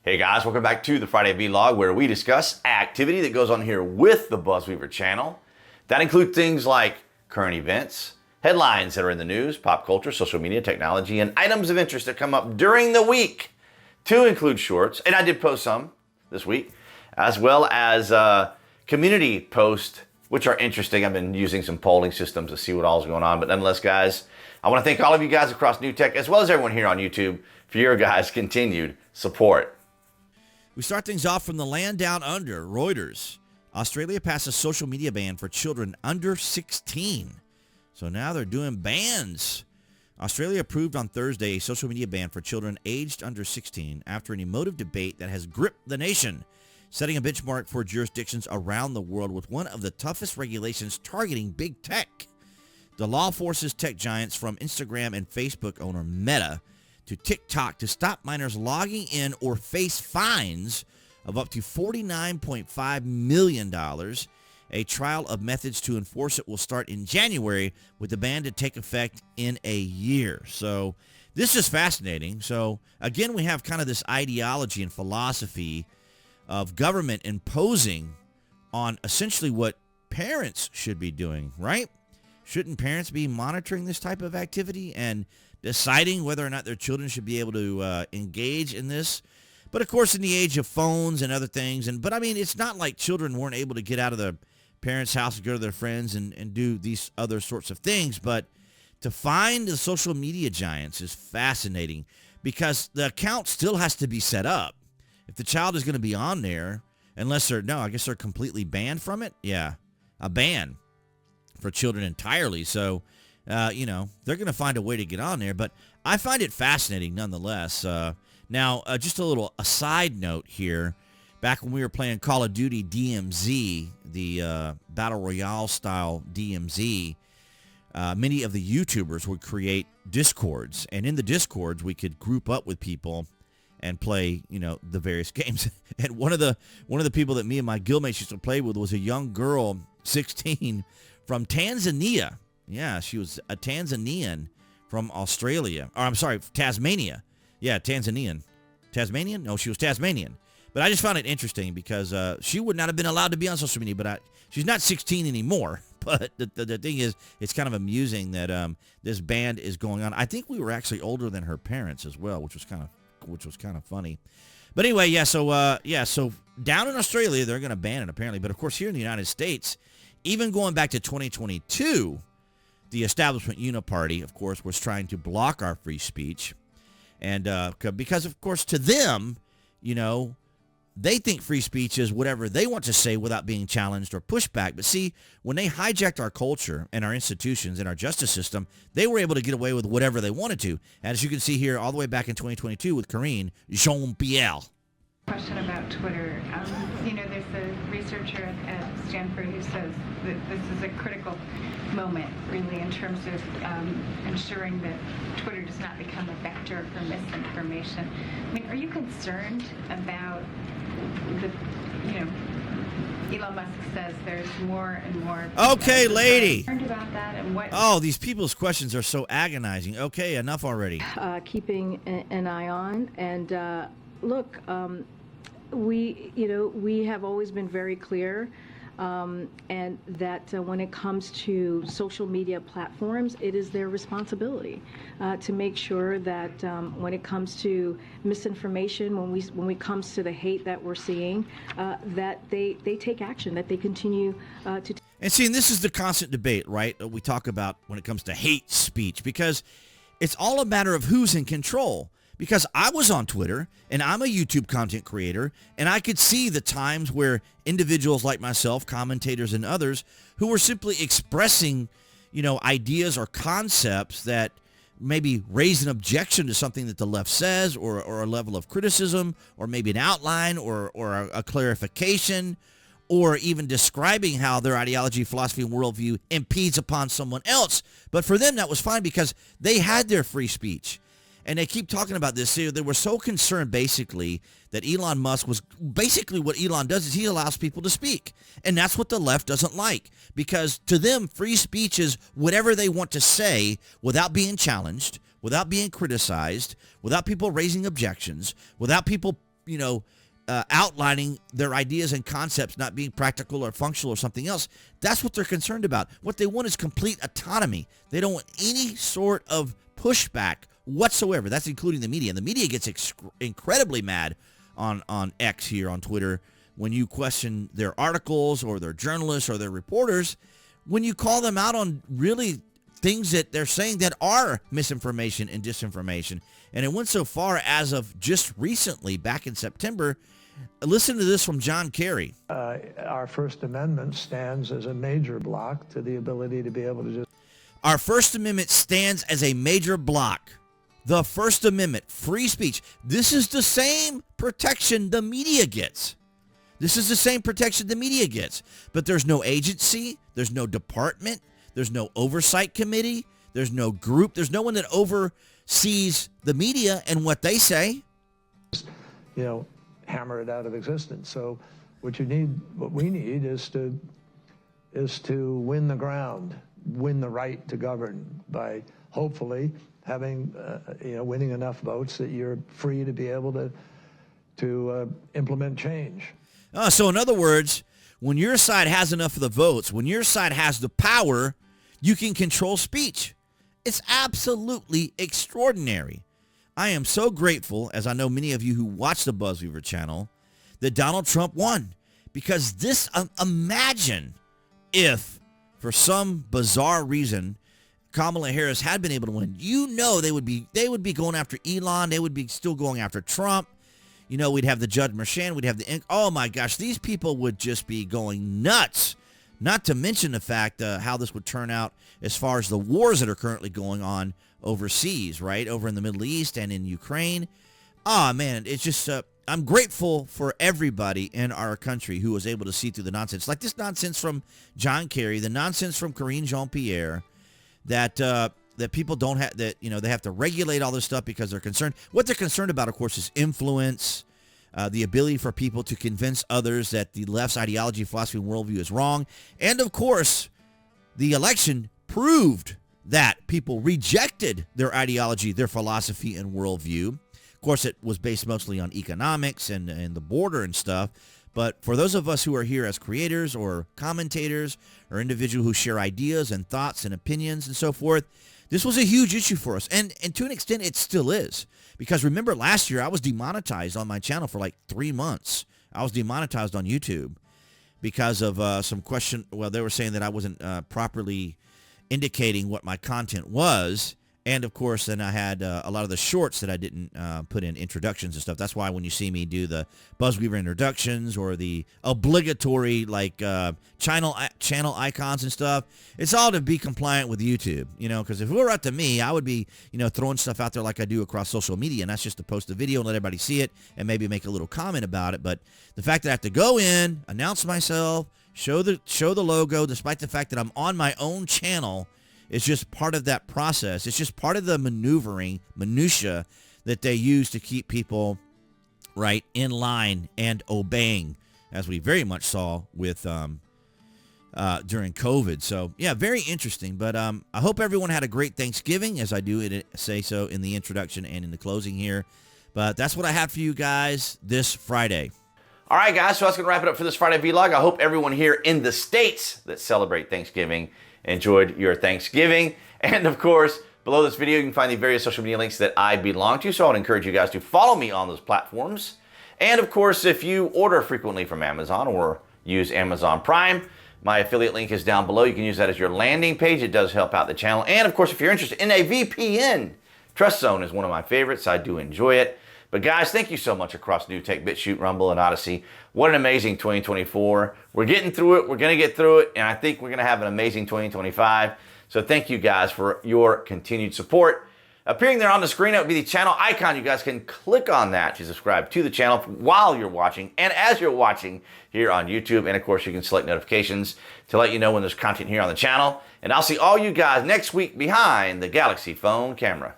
Hey guys, welcome back to the Friday Vlog where we discuss activity that goes on here with the BuzWeaver channel. That includes things like current events, headlines that are in the news, pop culture, social media, technology, and items of interest that come up during the week, to include shorts, and I did post some this week, as well as community posts, which are interesting. I've been using some polling systems to see what all is going on, but nonetheless, guys, I want to thank all of you guys across New Tech, as well as everyone here on YouTube, for your guys' continued support. We start things off from the land down under. Reuters. Australia passes social media ban for children under 16. So now they're doing bans. Australia approved on Thursday a social media ban for children aged under 16 after an emotive debate that has gripped the nation, setting a benchmark for jurisdictions around the world with one of the toughest regulations targeting big tech. The law forces tech giants from Instagram and Facebook owner Meta to TikTok to stop minors logging in or face fines of up to $49.5 million. A trial of methods to enforce it will start in January, with the ban to take effect in a year. So this is fascinating. So again, we have kind of this ideology and philosophy of government imposing on essentially what parents should be doing, right? Shouldn't parents be monitoring this type of activity and deciding whether or not their children should be able to engage in this? But of course, in the age of phones and other things, but I mean, it's not like children weren't able to get out of their parents' house and go to their friends and do these other sorts of things. But to find the social media giants is fascinating because the account still has to be set up. If the child is going to be on there, unless I guess they're completely banned from it. Yeah, a ban for children entirely. So, they're going to find a way to get on there. But I find it fascinating nonetheless. Now, just a little aside note here. Back when we were playing Call of Duty DMZ, the Battle Royale style DMZ, many of the YouTubers would create Discords. And in the Discords, we could group up with people and play, the various games. And one of the people that me and my guildmates used to play with was a young girl, 16, from Tanzania. Yeah, she was a Tanzanian from Australia. Or I'm sorry, Tasmania. Yeah, Tanzanian. Tasmanian? No, she was Tasmanian. But I just found it interesting because she would not have been allowed to be on social media, but she's not 16 anymore. But the thing is, it's kind of amusing that this ban is going on. I think we were actually older than her parents as well, which was kind of funny. But anyway, so down in Australia, they're going to ban it apparently. But of course, here in the United States, even going back to 2022, the establishment uniparty, of course, was trying to block our free speech. And because, of course, to them, they think free speech is whatever they want to say without being challenged or pushed back. But see, when they hijacked our culture and our institutions and our justice system, they were able to get away with whatever they wanted to. As you can see here, all the way back in 2022 with 𝐀𝐦𝐚𝐳𝐨𝐧 Question about Twitter. There's a researcher at Stanford who says that this is a critical moment, really, in terms of ensuring that Twitter does not become a vector for misinformation. I mean, are you concerned about Elon Musk says there's more and more. Okay, lady. Concerned about that and what? Oh, these people's questions are so agonizing. Okay, enough already. Keeping an eye on, and look, we have always been very clear. And that when it comes to social media platforms, it is their responsibility to make sure that when it comes to misinformation, when it comes to the hate that we're seeing, that they take action, that they continue to. And see, and this is the constant debate, right? We talk about when it comes to hate speech, because it's all a matter of who's in control. Because I was on Twitter, and I'm a YouTube content creator, and I could see the times where individuals like myself, commentators and others, who were simply expressing, ideas or concepts that maybe raise an objection to something that the left says, or a level of criticism, or maybe an outline, or a clarification, or even describing how their ideology, philosophy, and worldview impedes upon someone else. But for them, that was fine because they had their free speech. And they keep talking about this. They were so concerned, basically, that Elon Musk was basically what Elon does is he allows people to speak. And that's what the left doesn't like. Because to them, free speech is whatever they want to say without being challenged, without being criticized, without people raising objections, without people outlining their ideas and concepts not being practical or functional or something else. That's what they're concerned about. What they want is complete autonomy. They don't want any sort of pushback whatsoever. That's including the media. And the media gets incredibly mad on X here on Twitter when you question their articles or their journalists or their reporters, when you call them out on really things that they're saying that are misinformation and disinformation. And it went so far as of just recently, back in September. Listen to this from John Kerry. Our First Amendment stands as a major block to the ability to be able to just... Our First Amendment stands as a major block. The First Amendment, free speech. This is the same protection the media gets. This is the same protection the media gets. But there's no agency. There's no department. There's no oversight committee. There's no group. There's no one that oversees the media and what they say. Hammer it out of existence. So what we need is to win the ground, win the right to govern by hopefully having, winning enough votes that you're free to be able to implement change. So in other words, when your side has enough of the votes, when your side has the power, you can control speech. It's absolutely extraordinary. I am so grateful, as I know many of you who watch the BuzWeaver channel, that Donald Trump won. Because this, imagine if, for some bizarre reason, Kamala Harris had been able to win. They would be going after Elon. They would be still going after Trump. We'd have the Judge Merchan. We'd have oh my gosh, these people would just be going nuts. Not to mention the fact how this would turn out as far as the wars that are currently going on overseas, right? Over in the Middle East and in Ukraine. Man, it's just, I'm grateful for everybody in our country who was able to see through the nonsense. Like this nonsense from John Kerry, the nonsense from 𝐀𝐦𝐚𝐳𝐨𝐧 𝐀𝐟𝐟𝐢𝐥𝐢𝐚𝐭𝐞, that people don't have, that, they have to regulate all this stuff because they're concerned. What they're concerned about, of course, is influence, the ability for people to convince others that the left's ideology, philosophy, and worldview is wrong. And, of course, the election proved that people rejected their ideology, their philosophy, and worldview. Of course, it was based mostly on economics and the border and stuff. But for those of us who are here as creators or commentators or individuals who share ideas and thoughts and opinions and so forth, this was a huge issue for us. And to an extent, it still is. Because remember, last year, I was demonetized on my channel for like 3 months. I was demonetized on YouTube because of some question. Well, they were saying that I wasn't properly indicating what my content was. And, of course, then I had a lot of the shorts that I didn't put in introductions and stuff. That's why when you see me do the BuzWeaver introductions or the obligatory, channel icons and stuff, it's all to be compliant with YouTube, because if it were up to me, I would be, throwing stuff out there like I do across social media, and that's just to post a video and let everybody see it and maybe make a little comment about it. But the fact that I have to go in, announce myself, show the logo, despite the fact that I'm on my own channel, it's just part of that process. It's just part of the minutia that they use to keep people right in line and obeying, as we very much saw with during COVID. So yeah, very interesting. But I hope everyone had a great Thanksgiving, as I do say so in the introduction and in the closing here. But that's what I have for you guys this Friday. All right, guys, so that's going to wrap it up for this Friday vlog. I hope everyone here in the States that celebrate Thanksgiving enjoyed your Thanksgiving. And of course, below this video, you can find the various social media links that I belong to. So I would encourage you guys to follow me on those platforms. And of course, if you order frequently from Amazon or use Amazon Prime, my affiliate link is down below. You can use that as your landing page. It does help out the channel. And of course, if you're interested in a VPN, Trust Zone is one of my favorites. I do enjoy it. But guys, thank you so much across NewTek, BitChute, Rumble, and Odyssey. What an amazing 2024. We're getting through it. We're going to get through it. And I think we're going to have an amazing 2025. So thank you guys for your continued support. Appearing there on the screen, that would be the channel icon. You guys can click on that to subscribe to the channel while you're watching and as you're watching here on YouTube. And of course, you can select notifications to let you know when there's content here on the channel. And I'll see all you guys next week behind the Galaxy phone camera.